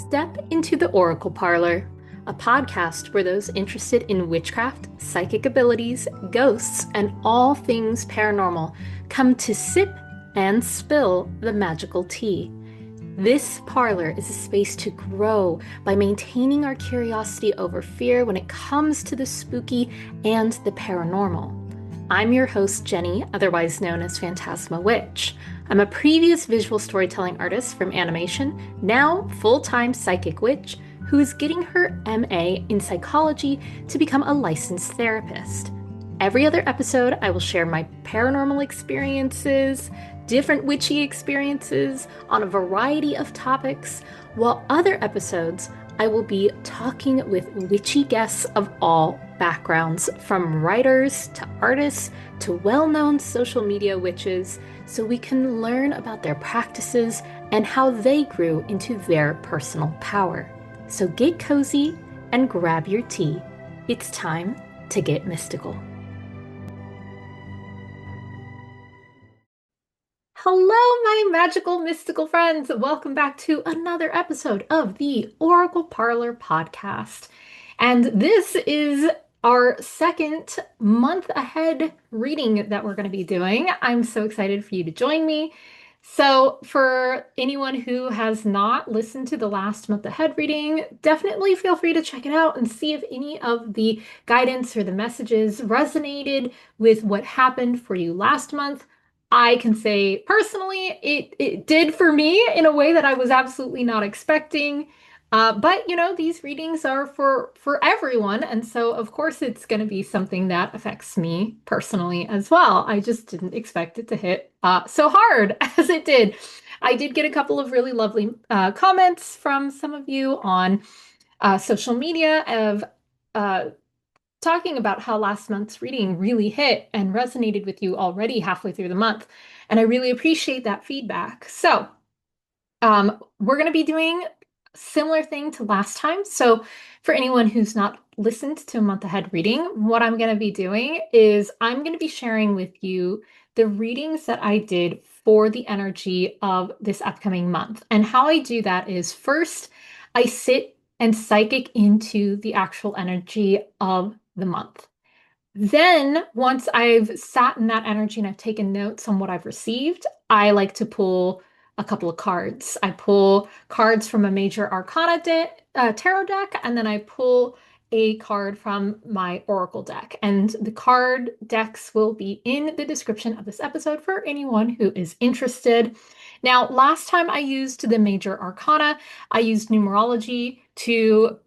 Step into the Oracle Parlor, a podcast where those interested in witchcraft, psychic abilities, ghosts, and all things paranormal come to sip and spill the magical tea. This parlor is a space to grow by maintaining our curiosity over fear when it comes to the spooky and the paranormal. I'm your host, Jenny, otherwise known as Phantasma Witch. I'm a previous visual storytelling artist from animation, now full-time psychic witch, who is getting her MA in psychology to become a licensed therapist. Every other episode, I will share my paranormal experiences, different witchy experiences on a variety of topics, while other episodes, I will be talking with witchy guests of all backgrounds, from writers to artists to well-known social media witches, so we can learn about their practices and how they grew into their personal power. So get cozy and grab your tea. It's time to get mystical. Hello, my magical mystical friends. Welcome back to another episode of the Oracle Parlor podcast. And this is our second month ahead reading that we're going to be doing. I'm so excited for you to join me. So for anyone who has not listened to the last month ahead reading, definitely feel free to check it out and see if any of the guidance or the messages resonated with what happened for you last month. I can say personally, it did for me in a way that I was absolutely not expecting. But you know, these readings are for everyone, and so of course it's going to be something that affects me personally as well. I just didn't expect it to hit so hard as it did. I did get a couple of really lovely comments from some of you on social media of talking about how last month's reading really hit and resonated with you already halfway through the month. And I really appreciate that feedback. So, we're going to be doing a similar thing to last time. So, for anyone who's not listened to a month ahead reading, what I'm going to be doing is I'm going to be sharing with you the readings that I did for the energy of this upcoming month. And how I do that is first, I sit and psychic into the actual energy of the month. Then, once I've sat in that energy and I've taken notes on what I've received, I like to pull a couple of cards. I pull cards from a major Arcana tarot deck, and then I pull a card from my Oracle deck. And the card decks will be in the description of this episode for anyone who is interested. Now, last time I used the major Arcana, I used numerology to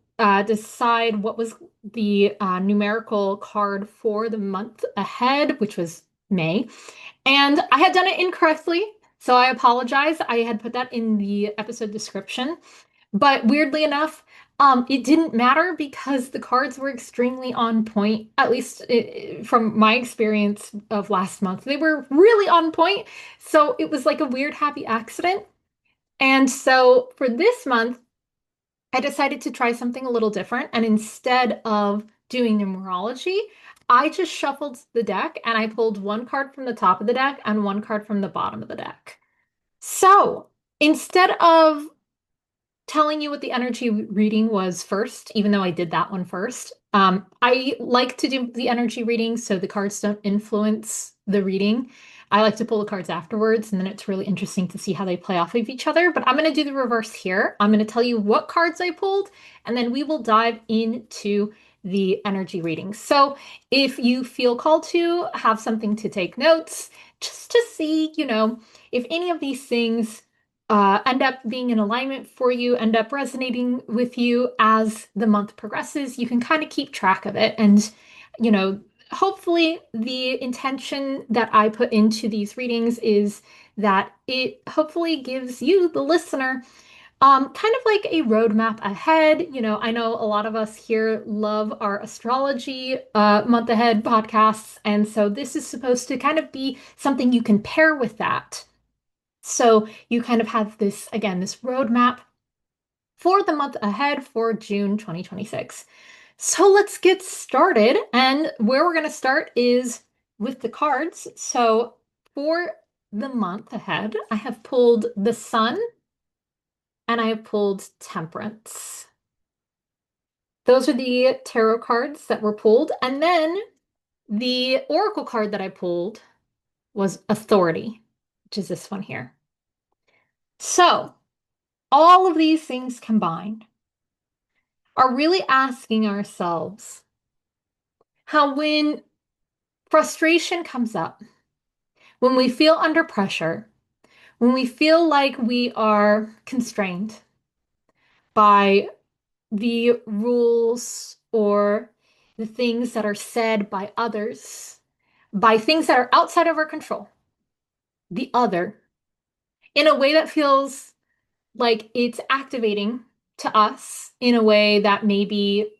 decide what was the numerical card for the month ahead, which was May. And I had done it incorrectly, so I apologize. I had put that in the episode description. But weirdly enough, it didn't matter because the cards were extremely on point, at least from my experience of last month. They were really on point. So it was like a weird happy accident. And so for this month, I decided to try something a little different. And instead of doing numerology, I just shuffled the deck and I pulled one card from the top of the deck and one card from the bottom of the deck. So instead of telling you what the energy reading was first, even though I did that one first, I like to do the energy reading so the cards don't influence the reading. I like to pull the cards afterwards, and then it's really interesting to see how they play off of each other. But I'm going to do the reverse here. I'm going to tell you what cards I pulled, and then we will dive into the energy reading. So if you feel called to have something to take notes, just to see, you know, if any of these things end up being in alignment for you, end up resonating with you as the month progresses, you can kind of keep track of it. And, you know, hopefully the intention that I put into these readings is that it hopefully gives you, the listener, kind of like a roadmap ahead. You know, I know a lot of us here love our astrology month ahead podcasts, and so this is supposed to kind of be something you can pair with that. So you kind of have this, again, this roadmap for the month ahead for June 2026. So let's get started. And where we're going to start is with the cards. So for the month ahead, I have pulled the Sun, and I have pulled Temperance. Those are the tarot cards that were pulled. And then the oracle card that I pulled was Authority, which is this one here. So, all of these things combined are really asking ourselves how when frustration comes up, when we feel under pressure, when we feel like we are constrained by the rules or the things that are said by others, by things that are outside of our control, the other, in a way that feels like it's activating to us in a way that maybe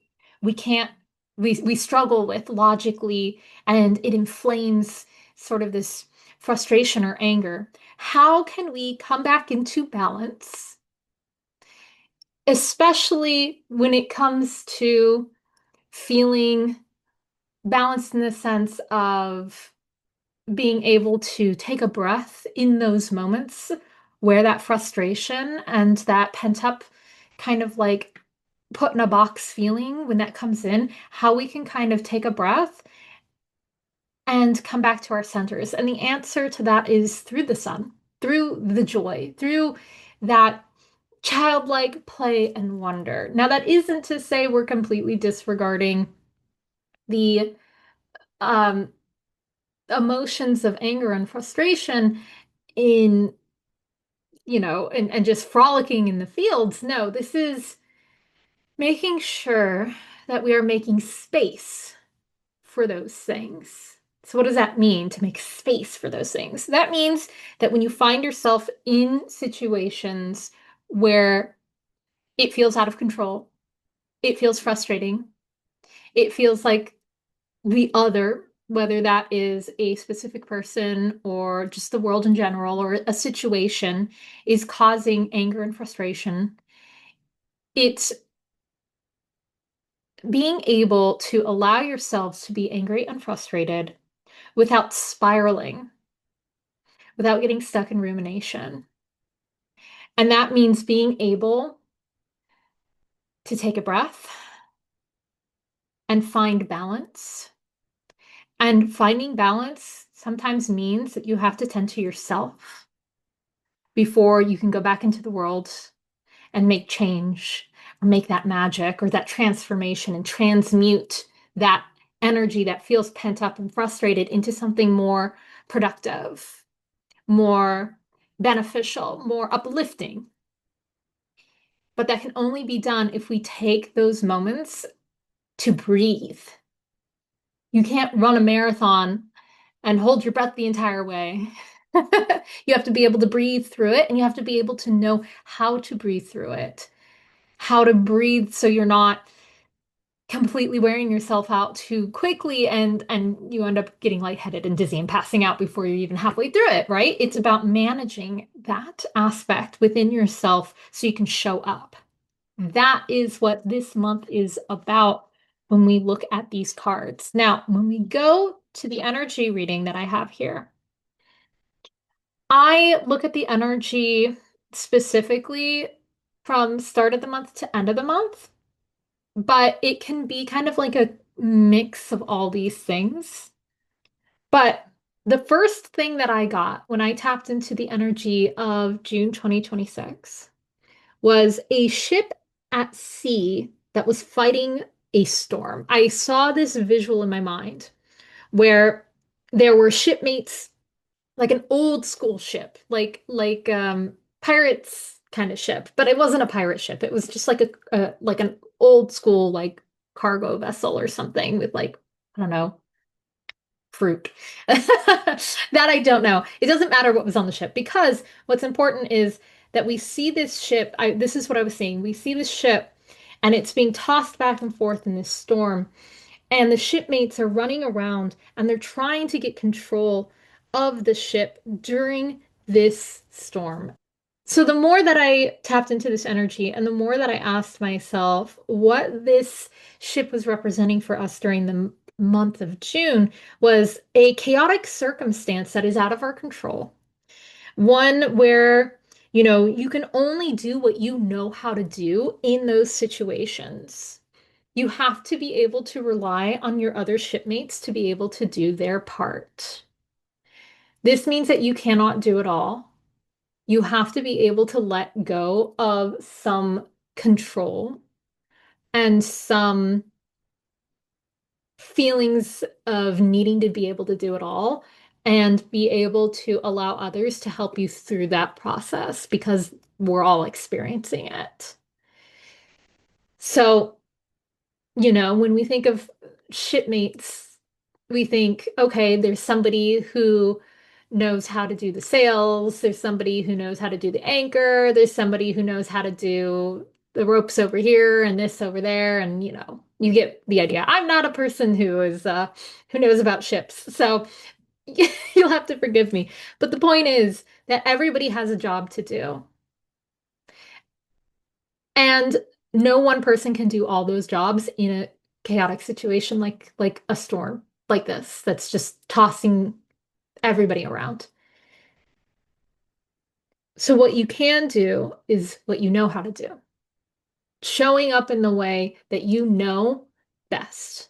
we can't, we struggle with logically, and it inflames sort of this frustration or anger. How can we come back into balance, especially when it comes to feeling balanced in the sense of being able to take a breath in those moments where that frustration and that pent up kind of like put in a box feeling when that comes in, how we can kind of take a breath and come back to our centers. And the answer to that is through the sun, through the joy, through that childlike play and wonder. Now, that isn't to say we're completely disregarding the um, emotions of anger and frustration in, and just frolicking in the fields. No, this is making sure that we are making space for those things. So, what does that mean to make space for those things? That means that when you find yourself in situations where it feels out of control, it feels frustrating, it feels like the other, whether that is a specific person or just the world in general or a situation, is causing anger and frustration. It's being able to allow yourselves to be angry and frustrated without spiraling, without getting stuck in rumination. And that means being able to take a breath and find balance. And finding balance sometimes means that you have to tend to yourself before you can go back into the world and make change or make that magic or that transformation and transmute that energy that feels pent up and frustrated into something more productive, more beneficial, more uplifting. But that can only be done if we take those moments to breathe. You can't run a marathon and hold your breath the entire way. You have to be able to breathe through it, and you have to be able to know how to breathe through it, how to breathe so you're not completely wearing yourself out too quickly and you end up getting lightheaded and dizzy and passing out before you're even halfway through it, right? It's about managing that aspect within yourself so you can show up. That is what this month is about when we look at these cards. Now, when we go to the energy reading that I have here, I look at the energy specifically from start of the month to end of the month, but it can be kind of like a mix of all these things. But the first thing that I got when I tapped into the energy of June 2026 was a ship at sea that was fighting a storm. I saw this visual in my mind where there were shipmates, like an old school ship, like pirates kind of ship, but it wasn't a pirate ship. It was just like a like an old school like cargo vessel or something with like, I don't know, fruit. That I don't know. It doesn't matter what was on the ship because what's important is that we see this ship. This is what I was saying. We see this ship and it's being tossed back and forth in this storm. And the shipmates are running around and they're trying to get control of the ship during this storm. So the more that I tapped into this energy and the more that I asked myself what this ship was representing for us during the month of June was a chaotic circumstance that is out of our control. One where You can only do what you know how to do in those situations. You have to be able to rely on your other shipmates to be able to do their part. This means that you cannot do it all. You have to be able to let go of some control and some feelings of needing to be able to do it all and be able to allow others to help you through that process because we're all experiencing it. So, when we think of shipmates, we think, okay, there's somebody who knows how to do the sails, there's somebody who knows how to do the anchor, there's somebody who knows how to do the ropes over here and this over there, and you get the idea. I'm not a person who knows about ships, so you'll have to forgive me. But the point is that everybody has a job to do. And no one person can do all those jobs in a chaotic situation like a storm like this that's just tossing everybody around. So what you can do is what you know how to do. Showing up in the way that you know best.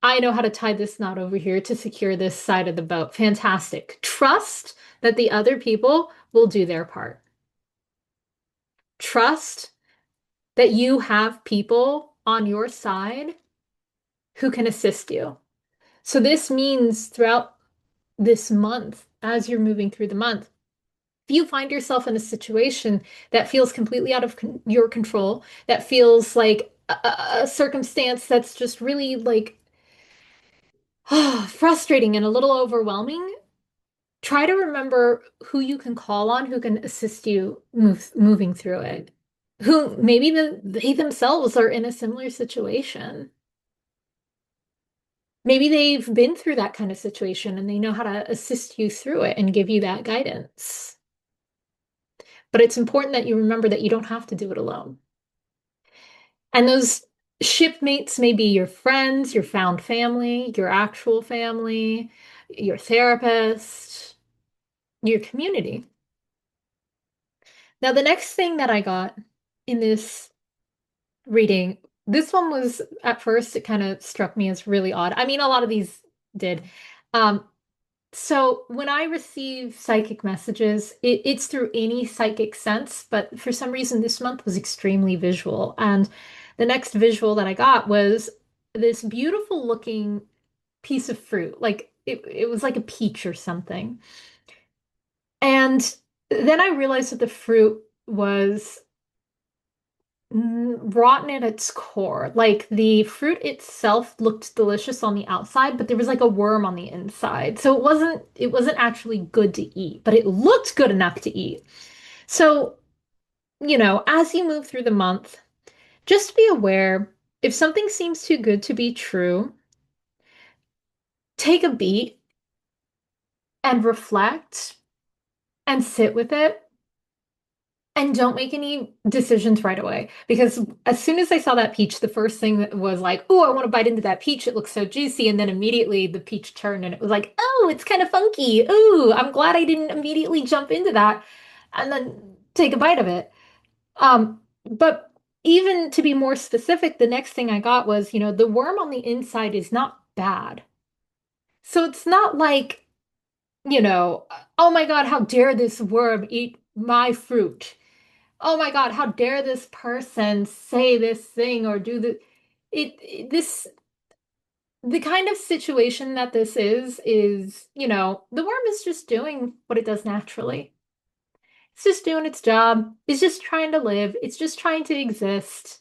I know how to tie this knot over here to secure this side of the boat. Fantastic. Trust that the other people will do their part. Trust that you have people on your side who can assist you. So this means throughout this month, as you're moving through the month, if you find yourself in a situation that feels completely out of your control, that feels like a circumstance that's just really like frustrating and a little overwhelming, try to remember who you can call on, who can assist you moving through it, who maybe they themselves are in a similar situation. Maybe they've been through that kind of situation and they know how to assist you through it and give you that guidance. But it's important that you remember that you don't have to do it alone. And those shipmates may be your friends, your found family, your actual family, your therapist, your community. Now, the next thing that I got in this reading, this one was at first, it kind of struck me as really odd. I mean, a lot of these did. Um, So when I receive psychic messages, it's through any psychic sense, but for some reason this month was extremely visual. And the next visual that I got was this beautiful looking piece of fruit. Like it was like a peach or something. And then I realized that the fruit was rotten at its core. Like the fruit itself looked delicious on the outside, but there was like a worm on the inside. So it wasn't actually good to eat, but it looked good enough to eat. So, as you move through the month, just be aware if something seems too good to be true, take a beat and reflect and sit with it. And don't make any decisions right away. Because as soon as I saw that peach, the first thing that was like, oh, I want to bite into that peach. It looks so juicy. And then immediately the peach turned and it was like, oh, it's kind of funky. Ooh, I'm glad I didn't immediately jump into that and then take a bite of it. But even to be more specific, the next thing I got was, the worm on the inside is not bad. So it's not like, you know, oh my God, how dare this worm eat my fruit? Oh my God, how dare this person say this thing or do this the kind of situation that this is, the worm is just doing what it does naturally. It's just doing its job. It's just trying to live. It's just trying to exist.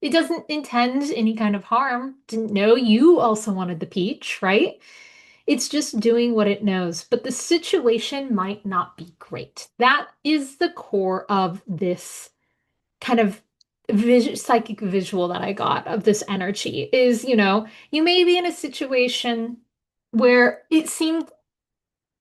It doesn't intend any kind of harm. Didn't know you also wanted the peach, right? It's just doing what it knows. But the situation might not be great. That is the core of this kind of psychic visual that I got of this energy is, you may be in a situation where it seemed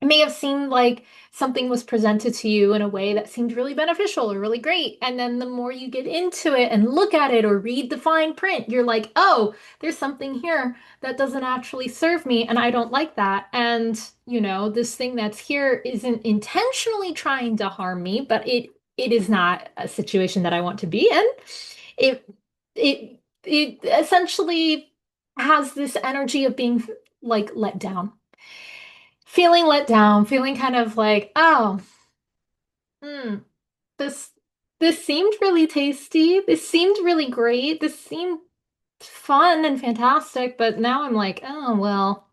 it may have seemed like something was presented to you in a way that seemed really beneficial or really great. And then the more you get into it and look at it or read the fine print, you're like, oh, there's something here that doesn't actually serve me, and I don't like that. And, this thing that's here isn't intentionally trying to harm me, but it is not a situation that I want to be in. It essentially has this energy of being like let down, feeling let down, feeling kind of like, oh, hmm, this this seemed really tasty. This seemed really great. This seemed fun and fantastic, but now I'm like, oh, well,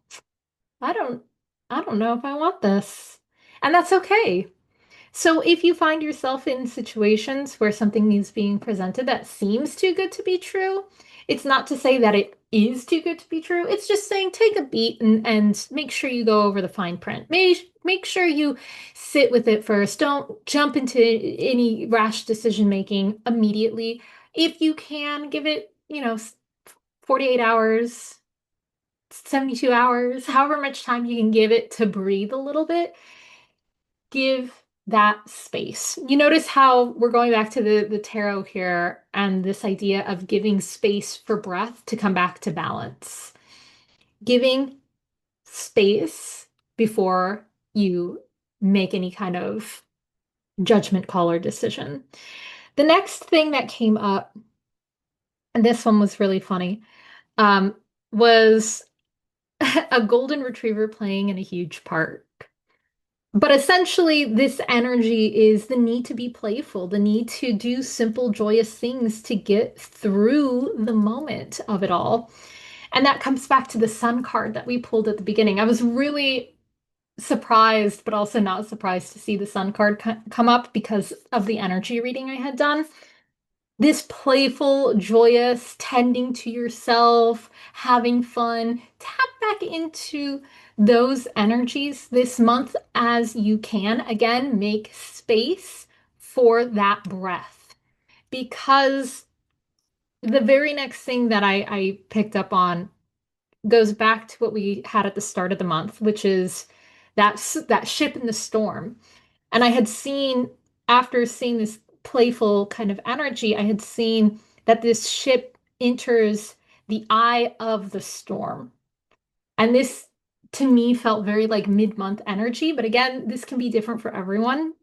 I don't I don't know if I want this. And that's okay. So if you find yourself in situations where something is being presented that seems too good to be true, it's not to say that it is too good to be true. It's just saying take a beat and make sure you go over the fine print. Make sure you sit with it first. Don't jump into any rash decision making immediately. If you can, give it, 48 hours, 72 hours, however much time you can give it to breathe a little bit. Give that space. You notice how we're going back to the tarot here and this idea of giving space for breath to come back to balance. Giving space before you make any kind of judgment call or decision. The next thing that came up, and this one was really funny, was a golden retriever playing in a huge park. But essentially, this energy is the need to be playful, the need to do simple, joyous things to get through the moment of it all. And that comes back to the sun card that we pulled at the beginning. I was really surprised, but also not surprised to see the sun card come up because of the energy reading I had done. This playful, joyous, tending to yourself, having fun, tap back into those energies this month as you can. Again, make space for that breath because the very next thing that I picked up on goes back to what we had at the start of the month, which is that ship in the storm. And I had seen, after seeing this playful kind of energy, I had seen that this ship enters the eye of the storm. And this, to me, felt very like mid-month energy. But again, this can be different for everyone.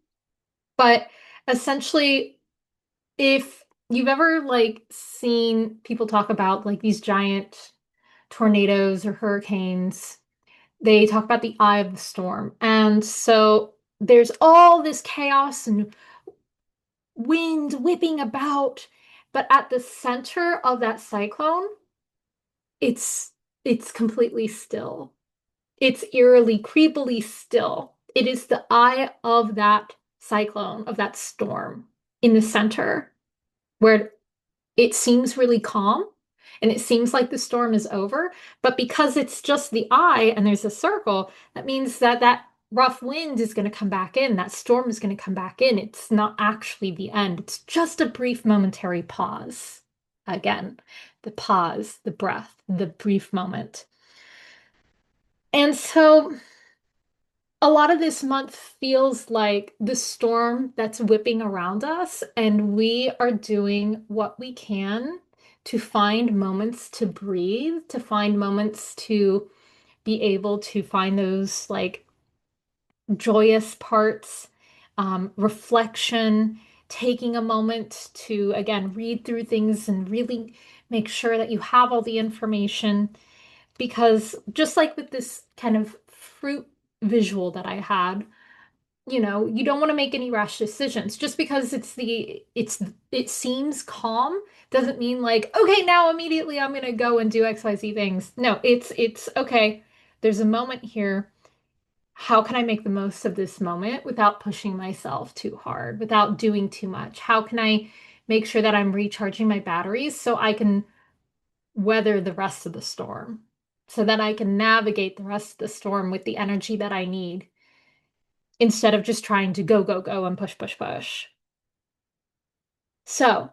But essentially, if you've ever like seen people talk about like these giant tornadoes or hurricanes, they talk about the eye of the storm. And so there's all this chaos and wind whipping about, but at the center of that cyclone, it's it's completely still. It's eerily, creepily still. It is the eye of that cyclone, of that storm in the center where it seems really calm and it seems like the storm is over, but because it's just the eye and there's a circle, that means that that rough wind is going to come back in, that storm is going to come back in. It's not actually the end, it's just a brief momentary pause. Again, the pause, the breath, the brief moment. And so a lot of this month feels like the storm that's whipping around us, and we are doing what we can to find moments to breathe, to find moments to be able to find those like joyous parts, reflection, taking a moment to, again, read through things and really make sure that you have all the information. Because just like with this kind of fruit visual that I had, you don't want to make any rash decisions. Just because it seems calm doesn't mean like, okay, now immediately I'm gonna go and do XYZ things. No, it's okay. There's a moment here. How can I make the most of this moment without pushing myself too hard, without doing too much? How can I make sure that I'm recharging my batteries so I can weather the rest of the storm, so that I can navigate the rest of the storm with the energy that I need instead of just trying to go, go, go and push, push, push. So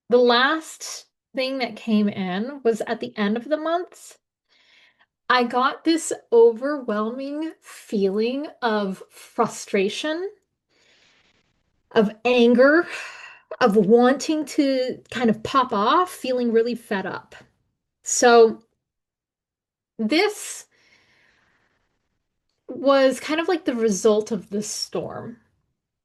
the last thing that came in was at the end of the month. I got this overwhelming feeling of frustration, of anger, of wanting to kind of pop off, feeling really fed up. So this was kind of like the result of the storm,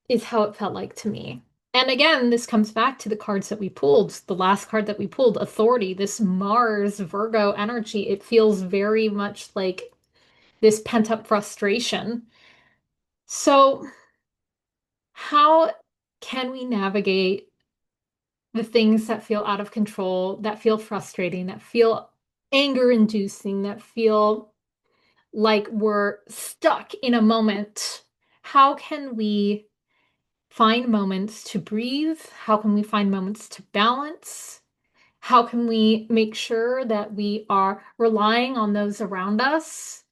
is how it felt like to me. And again, this comes back to the cards that we pulled. The last card that we pulled, Authority, this Mars Virgo energy. It feels very much like this pent-up frustration. So, how can we navigate the things that feel out of control, that feel frustrating, that feel anger-inducing, that feel like we're stuck in a moment? How can we find moments to breathe? How can we find moments to balance? How can we make sure that we are relying on those around us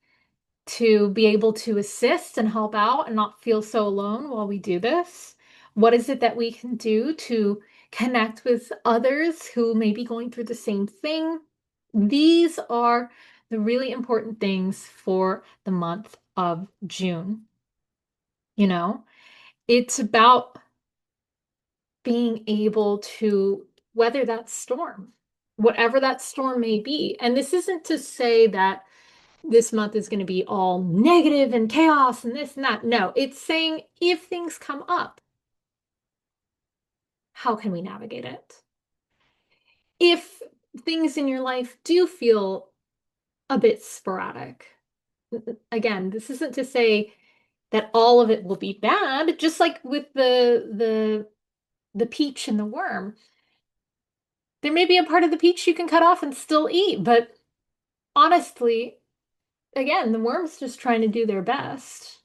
to be able to assist and help out and not feel so alone while we do this? What is it that we can do to connect with others who may be going through the same thing? These are the really important things for the month of June. You know, it's about being able to weather that storm, whatever that storm may be. And this isn't to say that this month is going to be all negative and chaos and this and that. No, it's saying if things come up, how can we navigate it? If things in your life do feel a bit sporadic, again, this isn't to say that all of it will be bad, just like with the peach and the worm. There may be a part of the peach you can cut off and still eat, but honestly, again, the worm's just trying to do their best.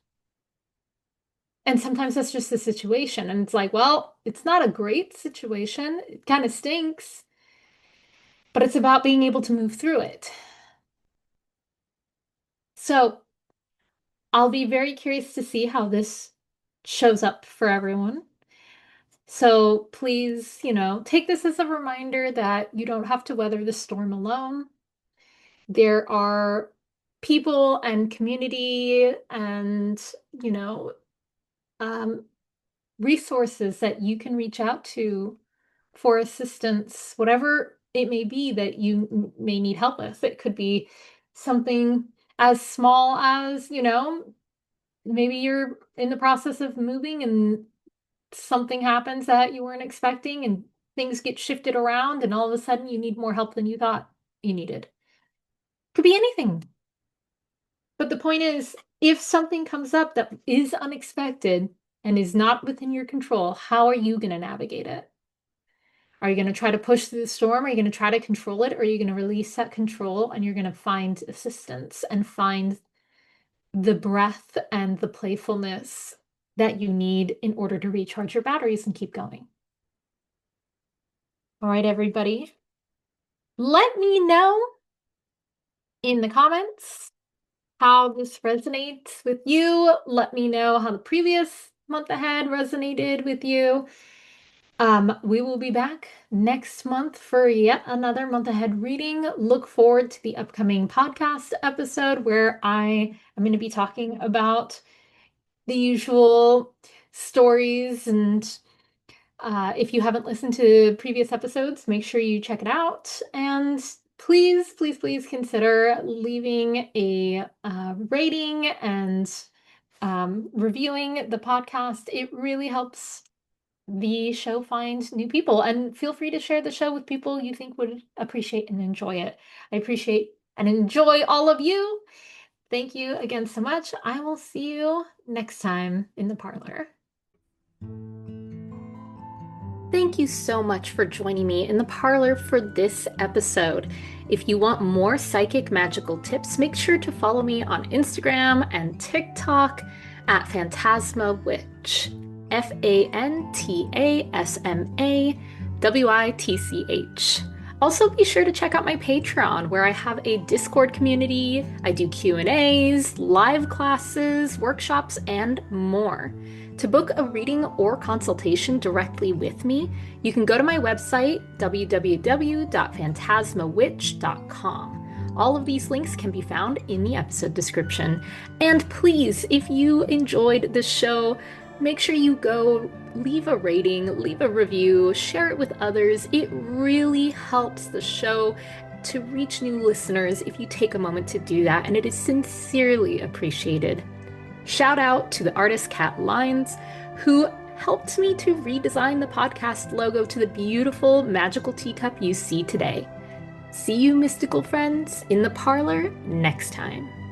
And sometimes that's just the situation. And it's like, well, it's not a great situation. It kind of stinks, but it's about being able to move through it. So I'll be very curious to see how this shows up for everyone. So please, take this as a reminder that you don't have to weather the storm alone. There are people and community and, you know, um, resources that you can reach out to for assistance, whatever it may be that you may need help with. It could be something as small as, maybe you're in the process of moving and something happens that you weren't expecting and things get shifted around and all of a sudden you need more help than you thought you needed. Could be anything. But the point is, if something comes up that is unexpected and is not within your control, how are you going to navigate it? Are you going to try to push through the storm? Are you going to try to control it? Or are you going to release that control and you're going to find assistance and find the breath and the playfulness that you need in order to recharge your batteries and keep going? All right, everybody. Let me know in the comments how this resonates with you. Let me know how the previous month ahead resonated with you. We will be back next month for yet another month ahead reading. Look forward to the upcoming podcast episode where I am going to be talking about the usual stories. And if you haven't listened to previous episodes, make sure you check it out. And please, please, please consider leaving a rating and reviewing the podcast. It really helps the show find new people, and feel free to share the show with people you think would appreciate and enjoy it. I appreciate and enjoy all of you. Thank you again so much. I will see you next time in the parlor. Thank you so much for joining me in the parlor for this episode. If you want more psychic magical tips, make sure to follow me on Instagram and TikTok at Phantasma Witch. Phantasmawitch. Also, be sure to check out my Patreon, where I have a Discord community. I do Q&As, live classes, workshops, and more. To book a reading or consultation directly with me, you can go to my website, www.phantasmawitch.com. All of these links can be found in the episode description. And please, if you enjoyed this show, make sure you go leave a rating, leave a review, share it with others. It really helps the show to reach new listeners if you take a moment to do that, and it is sincerely appreciated. Shout out to the artist Cat Lines, who helped me to redesign the podcast logo to the beautiful magical teacup you see today. See you, mystical friends, in the parlor next time.